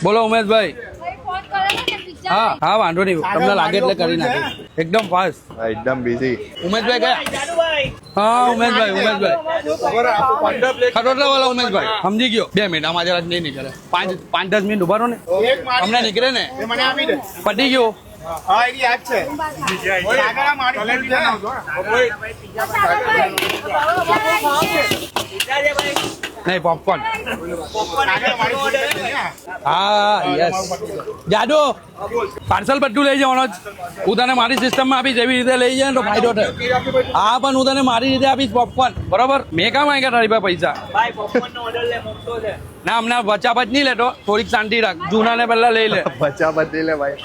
બોલો ઉમેશભાઈ. હા હા વાંધો નહીં, તમને લાગે એટલે કરી નાખે એકદમ ફાસ્ટ. એકદમ બિઝી. ઉમેશભાઈ ગયા? હા ઉમેશભાઈ ખટોટલા વાળા ઉમેશભાઈ સમજી ગયો. 2 મિનિટ આમાં જરા નહીં નીકળે, 5-10 મિનિટ ઉભા રહો ને, હમણાં નીકળે ને પટી ગયો. નહીં પોપકોર્ન. હા યસ જાડો પાર્સલ બધું લઈ જવાનો જ. હું તને મારી સિસ્ટમમાં આપીશ, એવી રીતે લઈ જાય તો ફાયદો થાય. હા પણ હું તને મારી રીતે આપીશ પોપકોર્ન, બરોબર? મેં કામ માંગ્યા તારી પાસે પૈસા? ના હમણાં બચાપચ નહીં લેતો, થોડીક શાંતિ રાખ. જૂના ને પહેલા લઈ લે. બચાપત લઈ લે ભાઈ.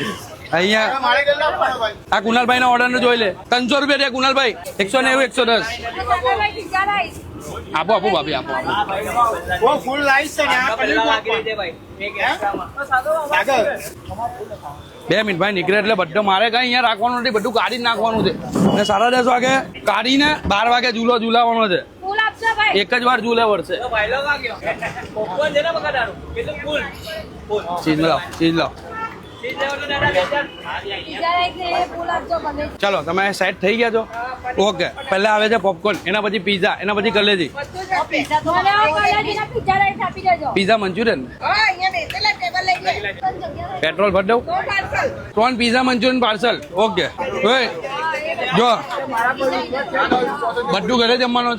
અહીંયા આ કુનાલભાઈ ના ઓર્ડર નું જોઈ લે. 300 રૂપિયા દે કુનાલભાઈ. 190 110 આપો આપો ભાભી આપો. ફૂલ લાઈસ છે ને આ પનીર આગળ 2 મિનિટ ભાઈ નીકળે એટલે બધો મારે કઈ અહીંયા રાખવાનું નથી, બધું કાઢી નાખવાનું છે. અને 10:30 વાગે કાઢીને 12 વાગે ઝૂલો ઝૂલાવાનો છે. એક જ વાર ઝૂલે વળશે. ચીજ લાવ ચીજ લાવ. ચલો તમે સેટ થઈ ગયા છો? ઓકે પહેલા આવે છે પોપકોર્ન, એના પછી પીઝા, એના પછી કલેજી. પીઝા મંચુરિયન પેટ્રોલ ભર દઉં. 3 પીઝા મંચુરિયન પાર્સલ. ઓકે જો બધું ઘરે જમવાનું.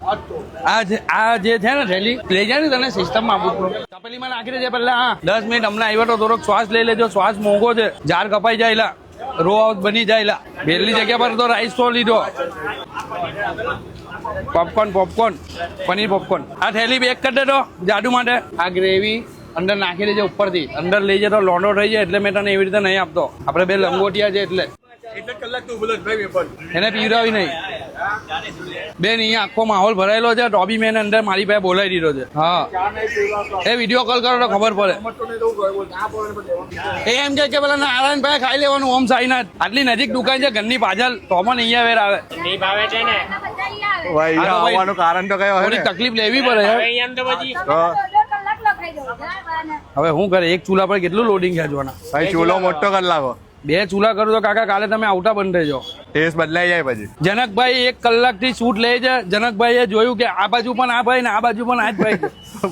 આ જે છે ને થેલી લઈ જાય ને તને સિસ્ટમમાં આપું. તપેલીમાં નાખી દેજે પહેલા. હા 10 મિનિટ હમણાં આવ્યો તો થોડોક શ્વાસ લઈ લેજો. શ્વાસ મોંઘો છે, ઝાડ કપાઈ જાયલા, રો આઉટ બની જાયલા. બેલની જગ્યા પર તો રાઈસ તો લીધો. Popcorn popcorn paneer popcorn. આ થેલી પેક કરી દેતો જાડુ માટે. આ ગ્રેવી અંદર નાખી દેજે ઉપરથી. અંદર લઈ જતો લોંડો થઈ જાય એટલે મેં તને એવી રીતે નહીં આપતો. આપણે 2 લંગોટિયા છે એટલે એને પીવડાવી નહીં. બેન અહીંયા આખો માહોલ ભરાયેલો છે. ટોબી મેન અંદર મારી પાસે બોલાવી દીધો છે. હા એ વિડીયો કોલ કરો તો ખબર પડે. એ એમ કે પેલા નારાયણભાઈ ખાઈ લેવાનું ઓમ સાઈનાથ. આટલી નજીક દુકાન છે ઘરની પાછળ, તો પણ અહીંયા વેર આવે. ભાઈ આવવાનું કારણ તો કયો થોડી તકલીફ લેવી પડે. હવે શું કરે, એક ચૂલા પર કેટલું લોડિંગ ખેંચવાના? ભાઈ ચૂલો મોટો કરી લાવો. 2 ચૂલા કરો તો કાકા કાલે તમે આવતા બંધ થઈ જાઓ. ટેસ્ટ બદલાઈ જાય પછી. જનકભાઈ 1 કલાકથી શૂટ લે છે. જનકભાઈ એ જોયું કે આ બાજુ પણ આ ભાઈ ને આ બાજુ પણ આ જ ભાઈ છે.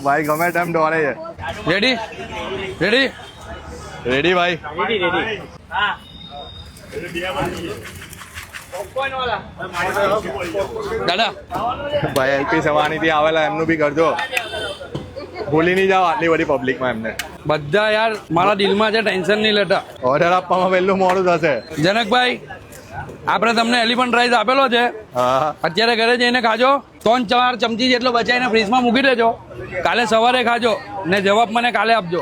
ભાઈ ગમે ટાઈમ દોડે છે. રેડી રેડી રેડી ભાઈ. દાદા ભાઈ એલપી સવાની થી આવેલા એમનું બી કરજો. ભૂલી નહીં જાઓ આટલી બધી પબ્લિકમાં એમને. બધા યાર મારા દિલમાં છે, ટેન્શન નહીં લેતા. ઓર્ડર આપવામાં પહેલું મોડું થશે. જનકભાઈ આપણે તમને એલિફન્ટ રાઈસ આપેલો છે, હા અત્યારે ઘરે જઈને ખાજો. 3-4 ચમચી જેટલો બચાવીને ફ્રીજમાં મૂકી દેજો. કાલે સવારે ખાજો ને જવાબ મને કાલે આપજો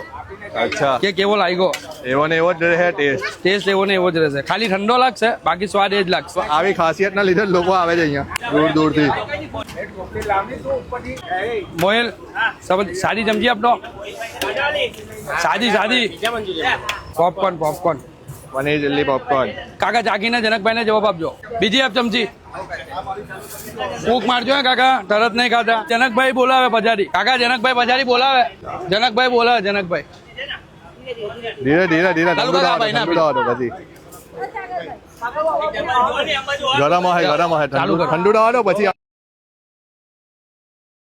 અચ્છા કે કેવો લાગ્યો. એવો ને એવો જ રહે ટેસ્ટ. ટેસ્ટ એવો ને એવો જ રહેશે, ખાલી ઠંડો લાગશે, બાકી સ્વાદ એ જ લાગશે. આવી ખાસિયતના લીધે લોકો આવે છે અહીંયા દૂર દૂરથી. મોહેલ સાદી ચમચી આપતો. સાદી popcorn popcorn paneer chilli popcorn. કાકા ચાકીને જનકભાઈને જવાબ આપજો. બીજી આપ ચમચી. ફૂંક મારજો હે કાકા, તરત નહીં ખાતા. જનકભાઈ બોલાવે પજારી. કાકા જનકભાઈ પજારી બોલાવે. જનકભાઈ બોલાવે. જનકભાઈ ધીરે ધીરે ધીરે ઠંડુ દો પછી. ગરમ હોય ઠંડુ ઠંડુ દો પછી.